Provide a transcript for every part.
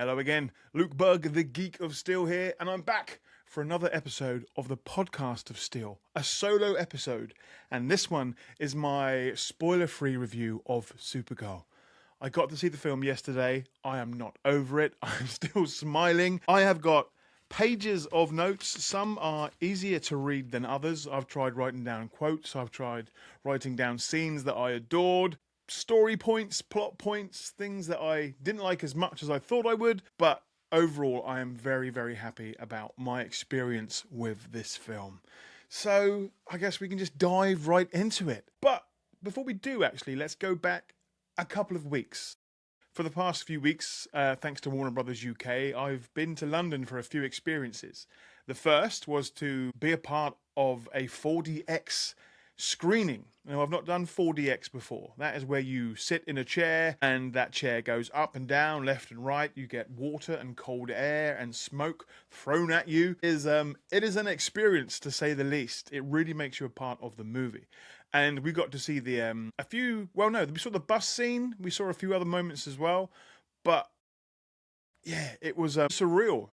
Hello again, Luke Bugg, the Geek of Steel here, and I'm back for another episode of the Podcast of Steel, a solo episode, and this one is my spoiler-free review of Supergirl. I got to see the film yesterday. I am not over it. I'm still smiling. I have got pages of notes. Some are easier to read than others. I've tried writing down quotes. I've tried writing down scenes that I adored, story points, plot points, things that I didn't like as much as I thought I would. But overall, I am very, very happy about my experience with this film. So I guess we can just dive right into it. But before we do, actually, let's go back a couple of weeks. For the past few weeks, thanks to Warner Brothers UK, I've been to London for a few experiences. The first was to be a part of a 4DX screening. Now, I've not done 4DX before. That is where you sit in a chair and that chair goes up and down, left and right. You get water and cold air and smoke thrown at you. It is an experience, to say the least. It really makes you a part of the movie. And we got to see we saw the bus scene. We saw a few other moments as well. But yeah, it was surreal.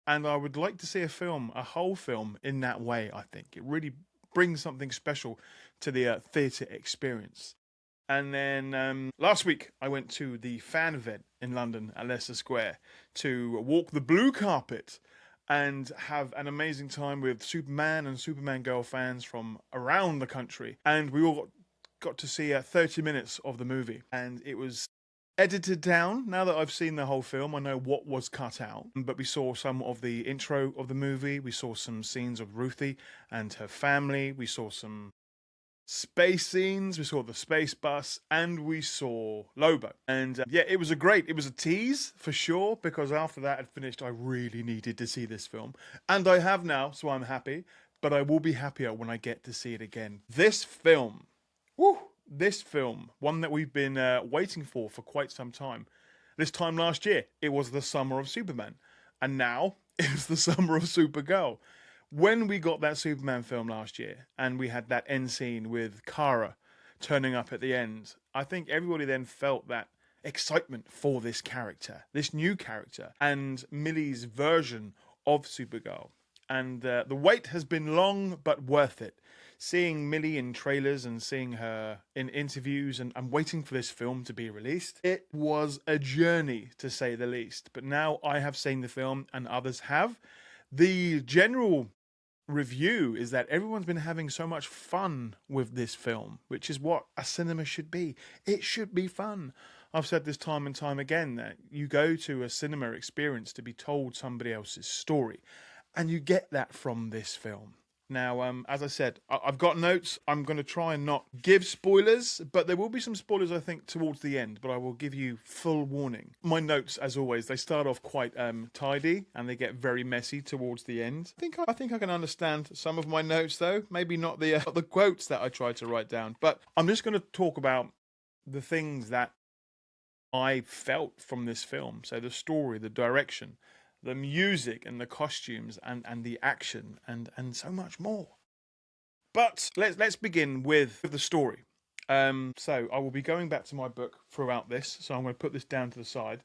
And I would like to see a whole film in that way, I think. It really brings something special to the theatre experience. And then last week, I went to the fan event in London at Leicester Square to walk the blue carpet and have an amazing time with Superman and Superman Girl fans from around the country. And we all got to see 30 minutes of the movie. And it was edited down. Now that I've seen the whole film, I know what was cut out. But we saw some of the intro of the movie. We saw some scenes of Ruthye and her family. We saw some space scenes, we saw the space bus, and we saw Lobo. And it was a tease for sure, because after that had finished, I really needed to see this film. And I have now, so I'm happy, but I will be happier when I get to see it again. This film, one that we've been waiting for quite some time. This time last year, it was the summer of Superman. And now, it's the summer of Supergirl. When we got that Superman film last year, and we had that end scene with Kara turning up at the end, I think everybody then felt that excitement for this character, this new character, and Millie's version of Supergirl. And the wait has been long, but worth it. Seeing Millie in trailers and seeing her in interviews and waiting for this film to be released, it was a journey, to say the least. But now I have seen the film and others have. The general review is that everyone's been having so much fun with this film, which is what a cinema should be. It should be fun. I've said this time and time again, that you go to a cinema experience to be told somebody else's story, and you get that from this film. Now, as I said, I've got notes. I'm going to try and not give spoilers, but there will be some spoilers, I think, towards the end, but I will give you full warning. My notes, as always, they start off quite tidy, and they get very messy towards the end. I think I can understand some of my notes, though. Maybe not the quotes that I tried to write down, but I'm just going to talk about the things that I felt from this film. So the story, the direction, the music and the costumes and the action and so much more. But let's begin with the story. So I will be going back to my book throughout this. So I'm going to put this down to the side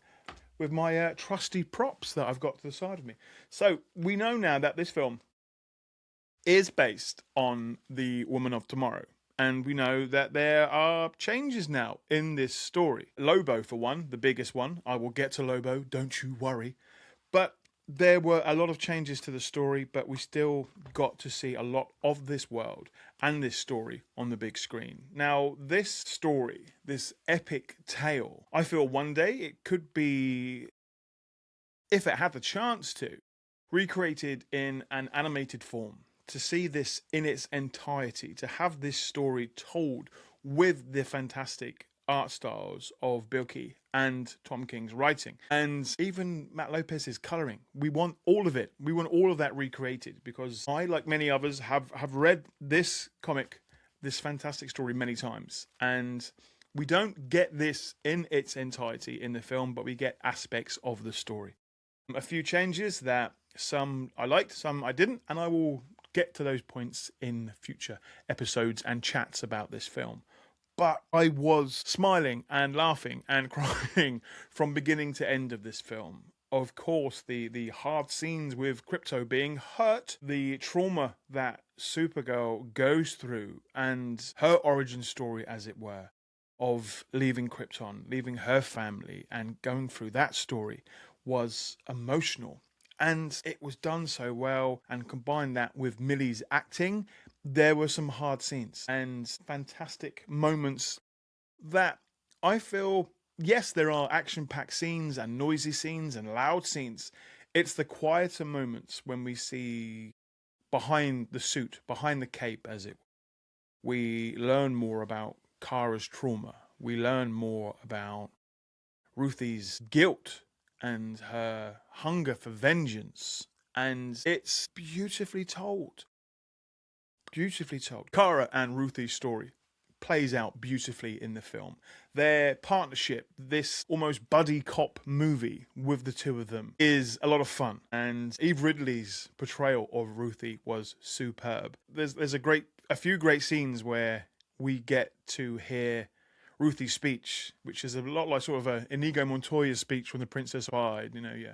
with my trusty props that I've got to the side of me. So we know now that this film is based on the Woman of Tomorrow. And we know that there are changes now in this story. Lobo, for one, the biggest one. I will get to Lobo, don't you worry. But there were a lot of changes to the story, but we still got to see a lot of this world and this story on the big screen. Now, this story, this epic tale, I feel one day it could be, if it had the chance to, recreated in an animated form. To see this in its entirety, to have this story told with the fantastic art styles of Bugg and Tom King's writing, and even Matt Lopez's colouring. We want all of it. We want all of that recreated, because I, like many others, have read this comic, this fantastic story, many times. And we don't get this in its entirety in the film, but we get aspects of the story. A few changes that some I liked, some I didn't, and I will get to those points in future episodes and chats about this film. But I was smiling and laughing and crying from beginning to end of this film. of course, the hard scenes with Krypto being hurt, the trauma that Supergirl goes through, and her origin story, as it were, of leaving Krypton, leaving her family, and going through that story was emotional. And it was done so well, and combine that with Millie's acting, there were some hard scenes and fantastic moments that I feel, yes, there are action packed scenes and noisy scenes and loud scenes. It's the quieter moments when we see behind the suit, behind the cape, as it. We learn more about Kara's trauma. We learn more about Ruthie's guilt and her hunger for vengeance. And it's beautifully told. Beautifully told. Kara and Ruthie's story plays out beautifully in the film. Their partnership, this almost buddy cop movie with the two of them, is a lot of fun. And Eve Ridley's portrayal of Ruthie was superb. There's a few great scenes where we get to hear Ruthie's speech, which is a lot like sort of a Inigo Montoya's speech from The Princess Bride. You know, yeah.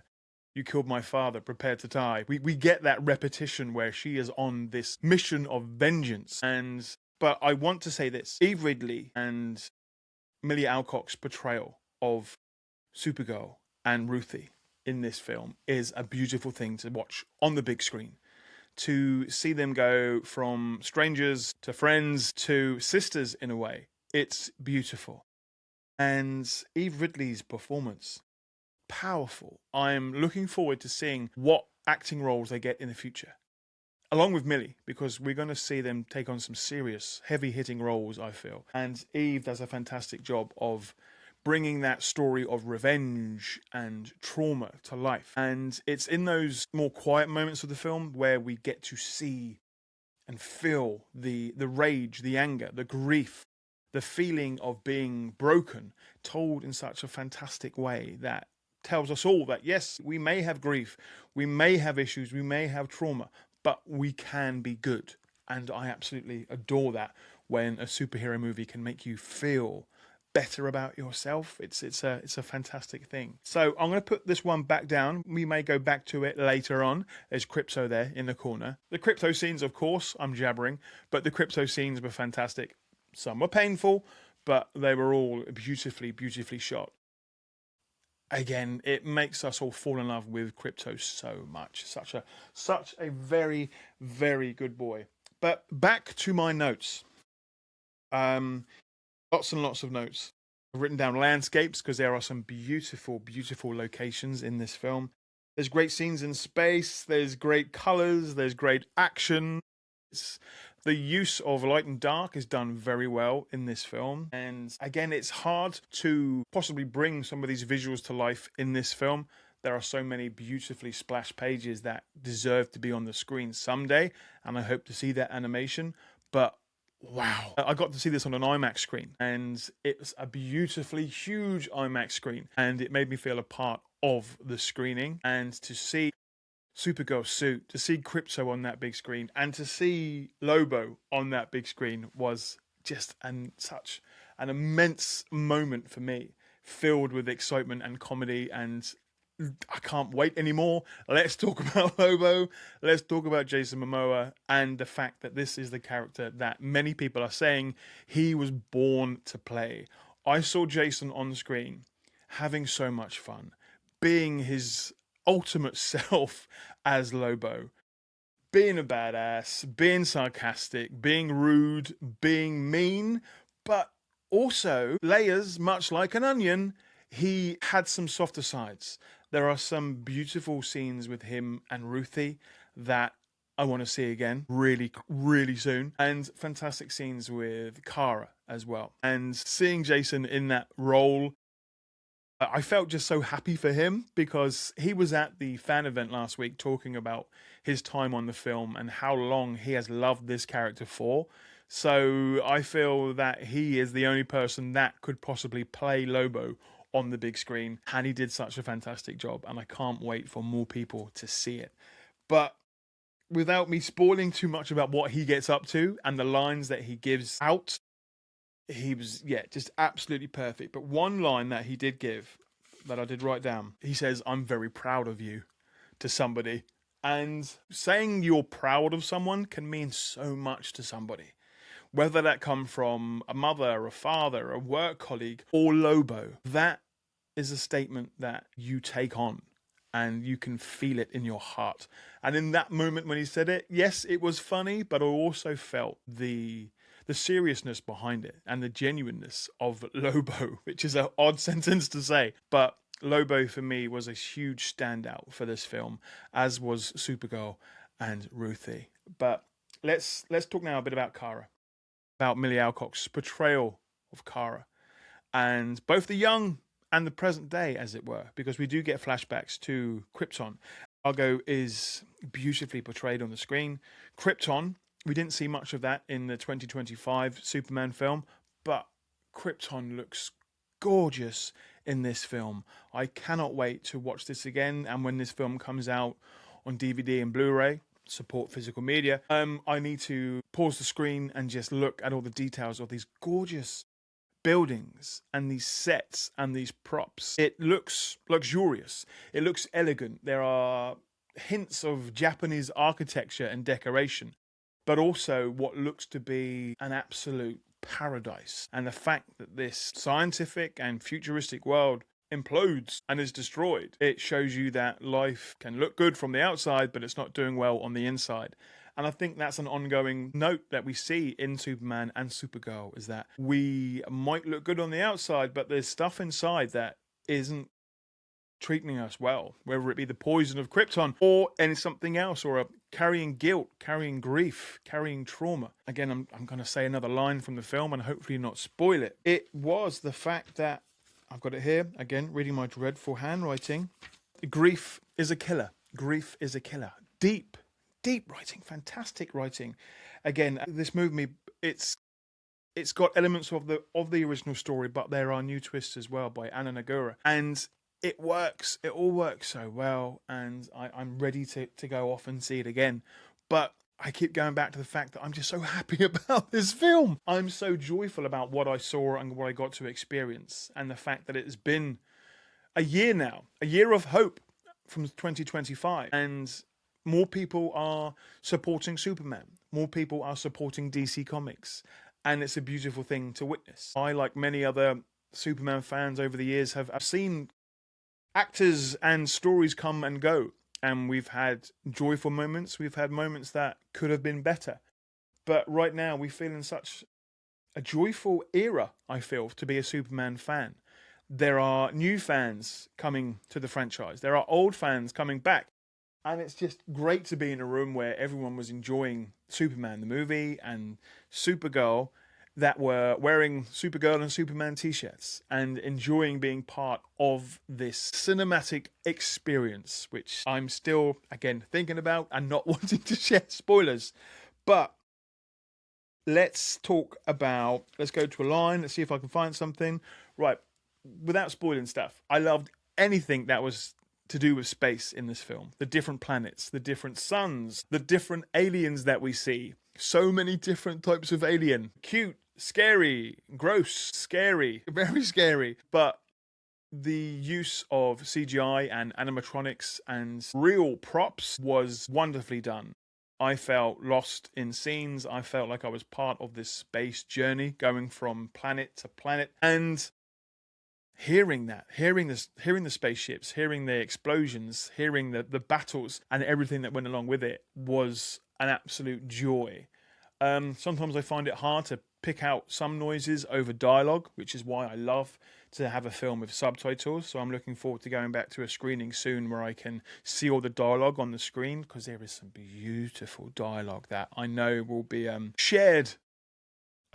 You killed my father, prepare to die. We get that repetition where she is on this mission of vengeance. But I want to say this. Eve Ridley and Millie Alcock's portrayal of Supergirl and Ruthie in this film is a beautiful thing to watch on the big screen. To see them go from strangers to friends to sisters in a way. It's beautiful. And Eve Ridley's performance, powerful. I'm looking forward to seeing what acting roles they get in the future. Along with Millie, because we're going to see them take on some serious, heavy-hitting roles, I feel. And Eve does a fantastic job of bringing that story of revenge and trauma to life. And it's in those more quiet moments of the film where we get to see and feel the rage, the anger, the grief, the feeling of being broken, told in such a fantastic way that tells us all that, yes, we may have grief, we may have issues, we may have trauma, but we can be good. And I absolutely adore that when a superhero movie can make you feel better about yourself. It's a fantastic thing. So I'm going to put this one back down. We may go back to it later on. There's Krypto there in the corner. The Krypto scenes, of course, I'm jabbering, but the Krypto scenes were fantastic. Some were painful, but they were all beautifully, beautifully shot. Again, it makes us all fall in love with Krypto so much. Such a very, very good boy. But back to my notes. Lots and lots of notes. I've written down landscapes because there are some beautiful, beautiful locations in this film. There's great scenes in space. There's great colors. There's great action. The use of light and dark is done very well in this film. And again, it's hard to possibly bring some of these visuals to life in this film. There are so many beautifully splashed pages that deserve to be on the screen someday. And I hope to see that animation. But wow, I got to see this on an IMAX screen. And it was a beautifully huge IMAX screen. And it made me feel a part of the screening. And to see Supergirl suit, to see Krypto on that big screen, and to see Lobo on that big screen was just such an immense moment for me, filled with excitement and comedy, and I can't wait anymore. Let's talk about Lobo. Let's talk about Jason Momoa and the fact that this is the character that many people are saying he was born to play. I saw Jason on the screen having so much fun, being his ultimate self as Lobo, being a badass, being sarcastic, being rude, being mean, but also layers, much like an onion. He had some softer sides. There are some beautiful scenes with him and Ruthie that I want to see again really, really soon. And fantastic scenes with Kara as well. And seeing Jason in that role, I felt just so happy for him because he was at the fan event last week talking about his time on the film and how long he has loved this character for. So I feel that he is the only person that could possibly play Lobo on the big screen, and he did such a fantastic job, and I can't wait for more people to see it. But without me spoiling too much about what he gets up to and the lines that he gives out, he was, just absolutely perfect. But one line that he did give that I did write down. He says, "I'm very proud of you," to somebody. And saying you're proud of someone can mean so much to somebody. Whether that come from a mother, a father, a work colleague, or Lobo, that is a statement that you take on and you can feel it in your heart. And in that moment when he said it, yes, it was funny, but I also felt the seriousness behind it and the genuineness of Lobo, which is an odd sentence to say, but Lobo for me was a huge standout for this film, as was Supergirl and Ruthye. But let's talk now a bit about Kara, about Millie Alcock's portrayal of Kara, and both the young and the present day, as it were, because we do get flashbacks to Krypton. Argo is beautifully portrayed on the screen. Krypton, we didn't see much of that in the 2025 Superman film, but Krypton looks gorgeous in this film. I cannot wait to watch this again, and when this film comes out on DVD and Blu-ray, support physical media, I need to pause the screen and just look at all the details of these gorgeous buildings and these sets and these props. It looks luxurious. It looks elegant. There are hints of Japanese architecture and decoration, but also what looks to be an absolute paradise. And the fact that this scientific and futuristic world implodes and is destroyed, it shows you that life can look good from the outside, but it's not doing well on the inside. And I think that's an ongoing note that we see in Superman and Supergirl, is that we might look good on the outside, but there's stuff inside that isn't treating us well, whether it be the poison of Krypton or any something else, or carrying guilt, carrying grief, carrying trauma. Again, I'm going to say another line from the film and hopefully not spoil it. It was the fact that, I've got it here, again, reading my dreadful handwriting. Grief is a killer. Grief is a killer. Deep writing, fantastic writing. Again, this movie, it's got elements of the original story, but there are new twists as well by Anna Nagura, and it works. It all works so well, and I'm ready to go off and see it again. But I keep going back to the fact that I'm just so happy about this film. I'm so joyful about what I saw and what I got to experience, and the fact that it has been a year now, a year of hope from 2025, and more people are supporting Superman. More people are supporting DC Comics. And it's a beautiful thing to witness. I, like many other Superman fans over the years, have seen actors and stories come and go. And we've had joyful moments. We've had moments that could have been better. But right now, we feel in such a joyful era, I feel, to be a Superman fan. There are new fans coming to the franchise. There are old fans coming back. And it's just great to be in a room where everyone was enjoying Superman, the movie, and Supergirl, that were wearing Supergirl and Superman t-shirts and enjoying being part of this cinematic experience, which I'm still, again, thinking about and not wanting to share spoilers. But let's go to a line. Let's see if I can find something. Right, without spoiling stuff, I loved anything that was to do with space in this film. The different planets, the different suns, the different aliens that we see. So many different types of alien. Cute, scary, gross, scary, very scary. But the use of CGI and animatronics and real props was wonderfully done. I felt lost in scenes. I felt like I was part of this space journey, going from planet to planet. And hearing the spaceships, hearing the explosions, hearing the battles and everything that went along with it was an absolute joy. Sometimes I find it hard to pick out some noises over dialogue, which is why I love to have a film with subtitles. So I'm looking forward to going back to a screening soon where I can see all the dialogue on the screen, because there is some beautiful dialogue that I know will be shared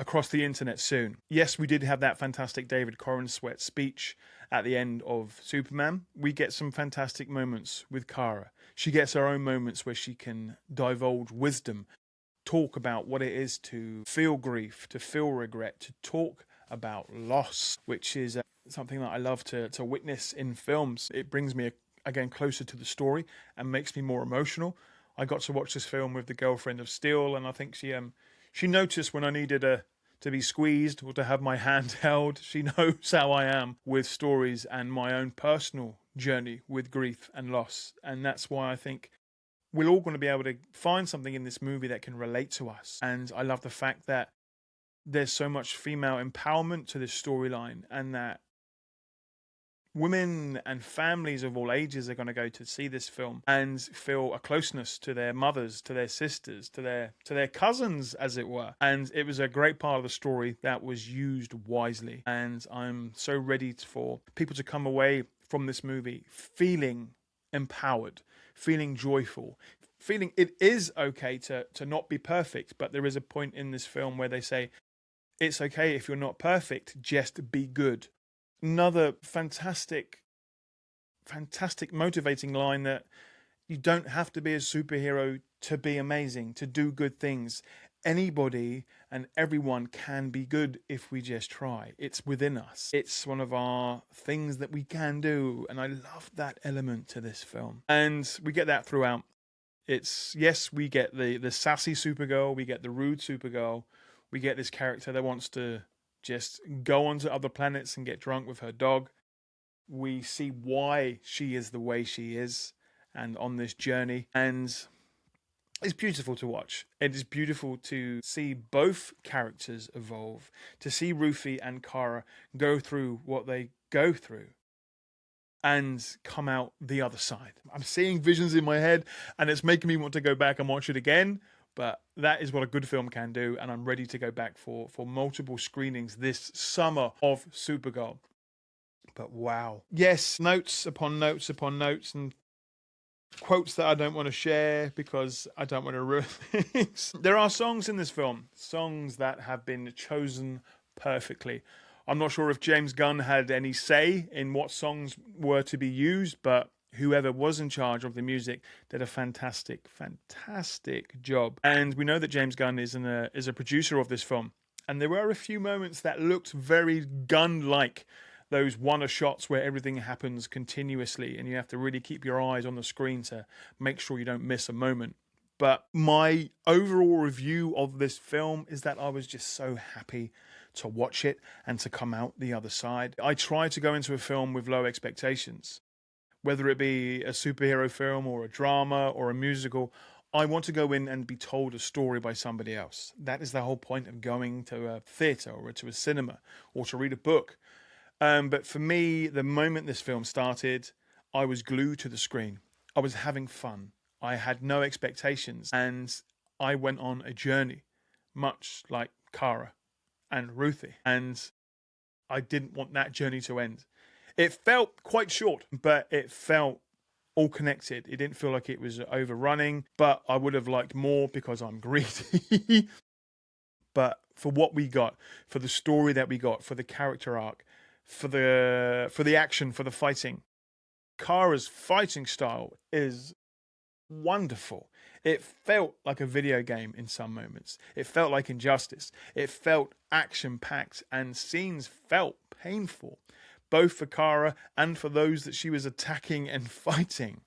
across the internet soon. Yes, we did have that fantastic David Corenswet speech at the end of Superman. We get some fantastic moments with Kara. She gets her own moments where she can divulge wisdom, talk about what it is to feel grief, to feel regret, to talk about loss, which is something that I love to witness in films. It brings me, again, closer to the story and makes me more emotional. I got to watch this film with the girlfriend of Steel, and I think she noticed when I needed to be squeezed or to have my hand held. She knows how I am with stories and my own personal journey with grief and loss. And that's why I think we're all going to be able to find something in this movie that can relate to us. And I love the fact that there's so much female empowerment to this storyline, and that women and families of all ages are going to go to see this film and feel a closeness to their mothers, to their sisters, to their cousins, as it were. And it was a great part of the story that was used wisely. And I'm so ready for people to come away from this movie feeling empowered, feeling joyful, feeling it is okay to not be perfect. But there is a point in this film where they say, it's okay if you're not perfect, just be good. Another fantastic motivating line, that you don't have to be a superhero to be amazing, to do good things. Anybody and everyone can be good if we just try. It's within us. It's one of our things that we can do. And I love that element to this film. And we get that throughout. It's, yes, we get the sassy Supergirl, we get the rude Supergirl, we get this character that wants to just go onto other planets and get drunk with her dog. We see why she is the way she is and on this journey. And it's beautiful to watch. It is beautiful to see both characters evolve, to see Ruthye and Kara go through what they go through and come out the other side. I'm seeing visions in my head and it's making me want to go back and watch it again. But that is what a good film can do, and I'm ready to go back for multiple screenings this summer of Supergirl. But wow. Yes, notes upon notes upon notes, and quotes that I don't want to share because I don't want to ruin things. There are songs in this film, songs that have been chosen perfectly. I'm not sure if James Gunn had any say in what songs were to be used, but whoever was in charge of the music did a fantastic job. And we know that James Gunn is a producer of this film. And there were a few moments that looked very Gunn-like. Those one-er shots where everything happens continuously and you have to really keep your eyes on the screen to make sure you don't miss a moment. But my overall review of this film is that I was just so happy to watch it and to come out the other side. I try to go into a film with low expectations. Whether it be a superhero film or a drama or a musical, I want to go in and be told a story by somebody else. That is the whole point of going to a theatre or to a cinema or to read a book. But for me, the moment this film started, I was glued to the screen. I was having fun. I had no expectations. And I went on a journey, much like Kara and Ruthye. And I didn't want that journey to end. It felt quite short, but it felt all connected. It didn't feel like it was overrunning, but I would have liked more because I'm greedy. But for what we got, for the story that we got, for the character arc, for the action, for the fighting, Kara's fighting style is wonderful. It felt like a video game in some moments. It felt like Injustice. It felt action-packed, and scenes felt painful, both for Kara and for those that she was attacking and fighting.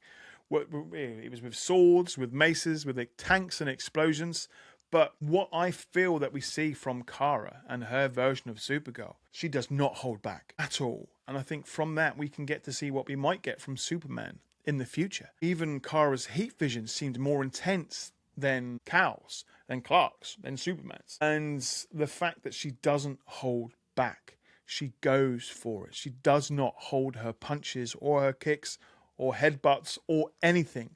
It was with swords, with maces, with tanks and explosions. But what I feel that we see from Kara and her version of Supergirl, she does not hold back at all. And I think from that we can get to see what we might get from Superman in the future. Even Kara's heat vision seemed more intense than Cal's, than Clark's, than Superman's. And the fact that she doesn't hold back. She goes for it. She does not hold her punches or her kicks or headbutts or anything.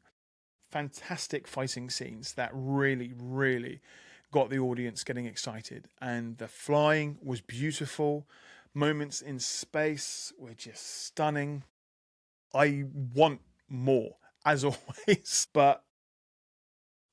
Fantastic fighting scenes that really got the audience getting excited. And the flying was beautiful. Moments in space were just stunning. I want more, as always. But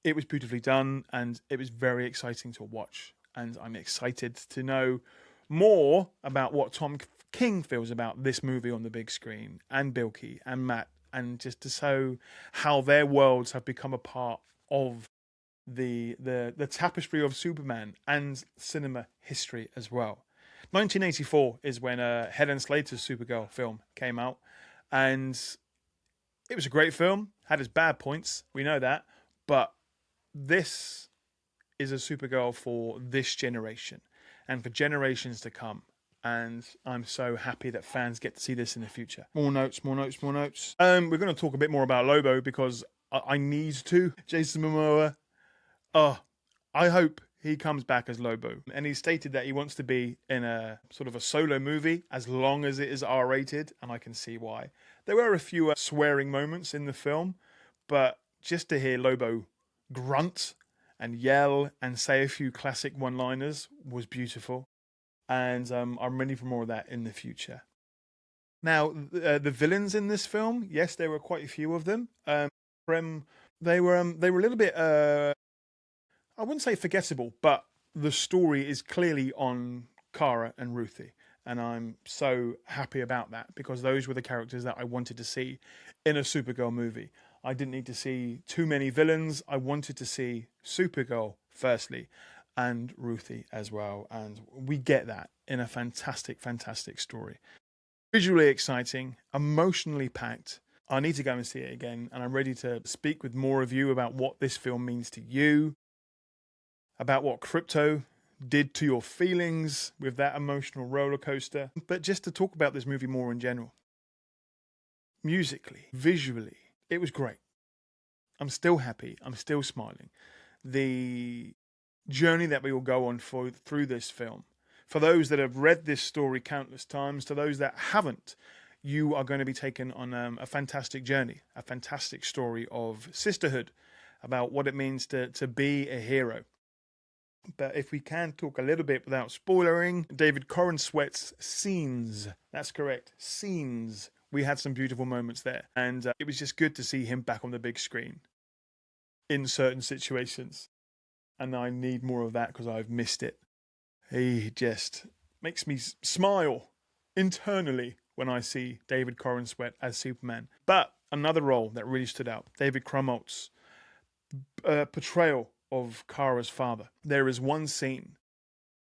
it was beautifully done and it was very exciting to watch. And I'm excited to know more about what Tom King feels about this movie on the big screen, and Bilky and Matt, and just to show how their worlds have become a part of the tapestry of Superman and cinema history as well. 1984 is when Helen Slater's Supergirl film came out, and it was a great film, had its bad points, we know that, but this is a Supergirl for this generation. and for generations to come. And I'm so happy that fans get to see this in the future. More notes, more notes, more notes. We're going to talk a bit more about Lobo because I need to. Jason Momoa. I hope he comes back as Lobo. And he stated that he wants to be in a sort of a solo movie as long as it is R-rated, and I can see why. There were a few swearing moments in the film, but just to hear Lobo grunt and yell and say a few classic one-liners was beautiful. And I'm ready for more of that in the future. Now, the villains in this film, yes, there were quite a few of them. They were a little bit, I wouldn't say forgettable, but the story is clearly on Kara and Ruthye. And I'm so happy about that because those were the characters that I wanted to see in a Supergirl movie. I didn't need to see too many villains. I wanted to see Supergirl, firstly, and Ruthye as well. And we get that in a fantastic, fantastic story. Visually exciting, emotionally packed. I need to go and see it again. And I'm ready to speak with more of you about what this film means to you, about what Krypto did to your feelings with that emotional roller coaster. But just to talk about this movie more in general. Musically, visually, it was great. I'm still happy. I'm still smiling. The journey that we will go on through this film. For those that have read this story countless times, to those that haven't, you are going to be taken on a fantastic journey, a fantastic story of sisterhood, about what it means to be a hero. But if we can talk a little bit without spoiling, David Corenswet's scenes, that's correct, scenes. We had some beautiful moments there. And it was just good to see him back on the big screen in certain situations. And I need more of that because I've missed it. He just makes me smile internally when I see David Corenswet as Superman. But another role that really stood out, David Krumholtz's portrayal of Kara's father. There is one scene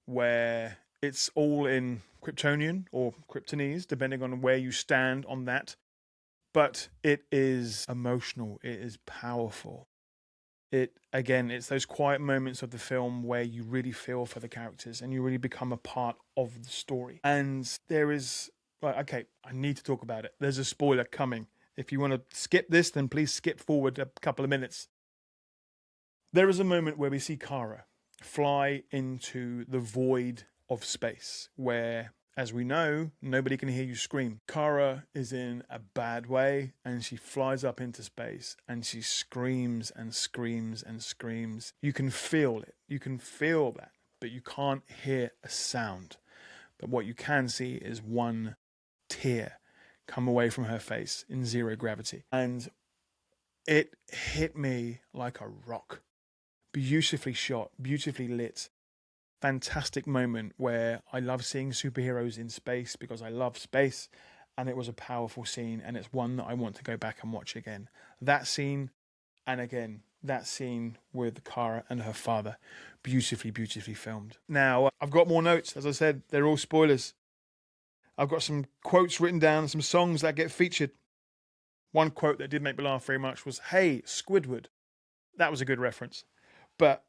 where it's all in Kryptonian or Kryptonese, depending on where you stand on that. But it is emotional. It is powerful. It's those quiet moments of the film where you really feel for the characters and you really become a part of the story. And there is, okay, I need to talk about it. There's a spoiler coming. If you want to skip this, then please skip forward a couple of minutes. There is a moment where we see Kara fly into the void of space where, as we know, nobody can hear you scream. Kara is in a bad way and she flies up into space and she screams and screams and screams. You can feel it. You can feel that, but you can't hear a sound. But what you can see is one tear come away from her face in zero gravity. And it hit me like a rock. Beautifully shot, beautifully lit. Fantastic moment where I love seeing superheroes in space because I love space, and it was a powerful scene, and it's one that I want to go back and watch again. That scene, and again, that scene with Kara and her father, beautifully, beautifully filmed. Now, I've got more notes. As I said, they're all spoilers. I've got some quotes written down, some songs that get featured. One quote that did make me laugh very much was, "Hey, Squidward." That was a good reference. But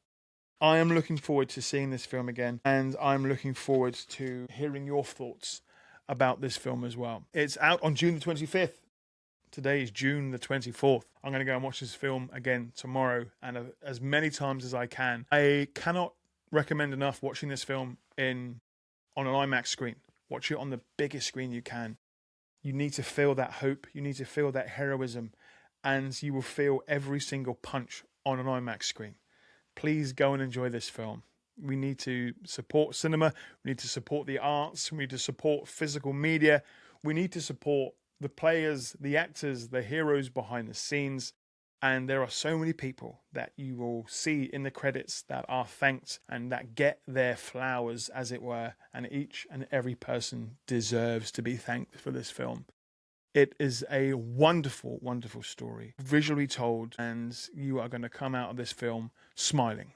I am looking forward to seeing this film again, and I'm looking forward to hearing your thoughts about this film as well. It's out on June the 25th. Today is June the 24th. I'm going to go and watch this film again tomorrow, and as many times as I can. I cannot recommend enough watching this film on an IMAX screen. Watch it on the biggest screen you can. You need to feel that hope. You need to feel that heroism, and you will feel every single punch on an IMAX screen. Please go and enjoy this film. We need to support cinema. We need to support the arts. We need to support physical media. We need to support the players, the actors, the heroes behind the scenes. And there are so many people that you will see in the credits that are thanked and that get their flowers, as it were. And each and every person deserves to be thanked for this film. It is a wonderful, wonderful story, visually told, and you are going to come out of this film smiling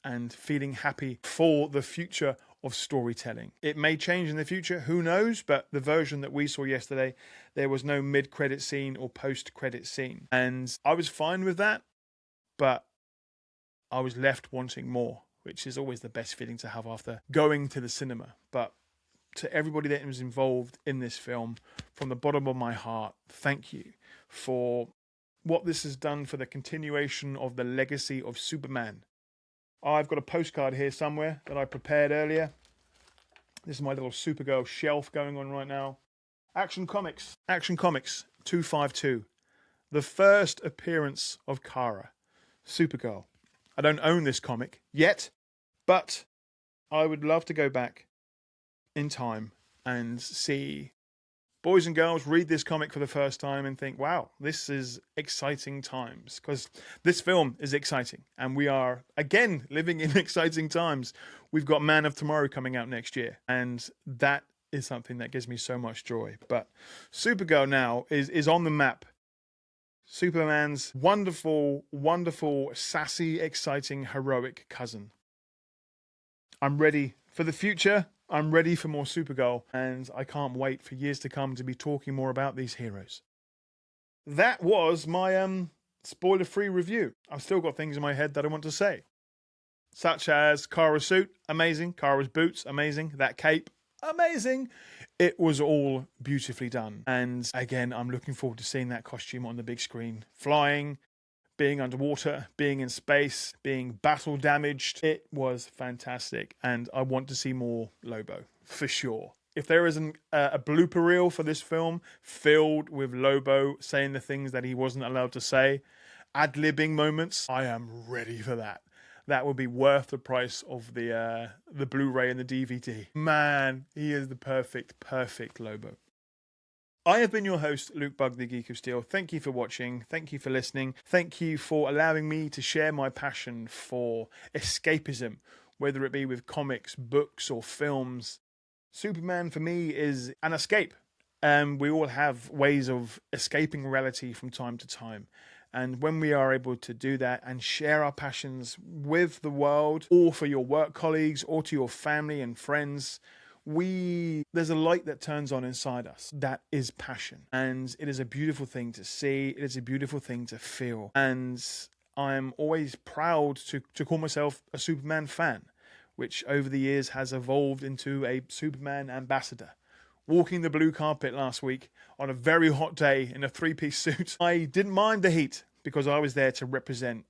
and feeling happy for the future of storytelling. It may change in the future, who knows, but the version that we saw yesterday, there was no mid-credit scene or post-credit scene. And I was fine with that, but I was left wanting more. which is always the best feeling to have after going to the cinema. But to everybody that was involved in this film, from the bottom of my heart, thank you for what this has done for the continuation of the legacy of Superman. I've got a postcard here somewhere that I prepared earlier. This is my little Supergirl shelf going on right now. Action Comics 252. The first appearance of Kara, Supergirl. I don't own this comic yet, but I would love to go back in time and see boys and girls read this comic for the first time and think, wow, this is exciting times. Because this film is exciting. And we are, again, living in exciting times. We've got Man of Tomorrow coming out next year. And that is something that gives me so much joy. But Supergirl now is on the map. Superman's wonderful, wonderful, sassy, exciting, heroic cousin. I'm ready for the future. I'm ready for more Supergirl, and I can't wait for years to come to be talking more about these heroes. That was my spoiler-free review. I've still got things in my head that I want to say, such as Kara's suit, amazing. Kara's boots, amazing. That cape, amazing. It was all beautifully done. And again, I'm looking forward to seeing that costume on the big screen, flying, being underwater, being in space, being battle damaged. It was fantastic. And I want to see more Lobo, for sure. If there isn't a blooper reel for this film filled with Lobo saying the things that he wasn't allowed to say, ad-libbing moments, I am ready for that. That would be worth the price of the Blu-ray and the DVD. Man, he is the perfect Lobo. I have been your host, Luke Bugg, the Geek of Steel. Thank you for watching. Thank you for listening. Thank you for allowing me to share my passion for escapism, whether it be with comics, books, or films. Superman, for me, is an escape. We all have ways of escaping reality from time to time. And when we are able to do that and share our passions with the world, or for your work colleagues, or to your family and friends, there's a light that turns on inside us. That is passion. And it is a beautiful thing to see. It is a beautiful thing to feel. And I'm always proud to call myself a Superman fan, which over the years has evolved into a Superman ambassador. Walking the blue carpet last week on a very hot day in a three-piece suit. I didn't mind the heat because I was there to represent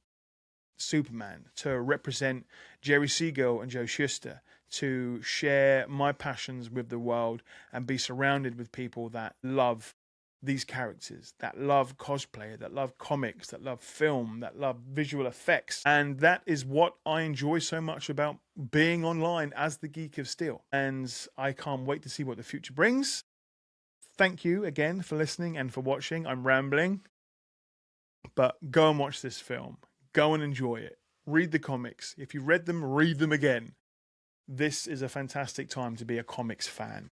Superman, to represent Jerry Siegel and Joe Shuster, to share my passions with the world and be surrounded with people that love these characters, that love cosplay, that love comics, that love film, that love visual effects. And that is what I enjoy so much about being online as the Geek of Steel. And I can't wait to see what the future brings. Thank you again for listening and for watching. I'm rambling, but go and watch this film. Go and enjoy it. Read the comics. If you read them, read them again. This is a fantastic time to be a comics fan.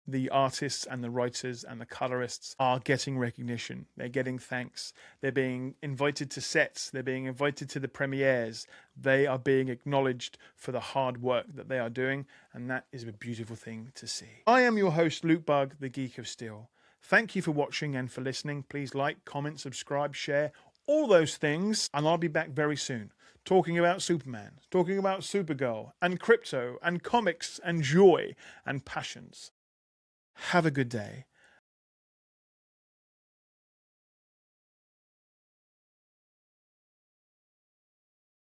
The artists and the writers and the colorists are getting recognition. They're getting thanks. They're being invited to sets. They're being invited to the premieres. They are being acknowledged for the hard work that they are doing, and that is a beautiful thing to see. I am your host, Luke Bugg, the Geek of Steel. Thank you for watching and for listening. Please like, comment, subscribe, share, all those things, and I'll be back very soon. Talking about Superman, talking about Supergirl, and crypto, and comics, and joy, and passions. Have a good day.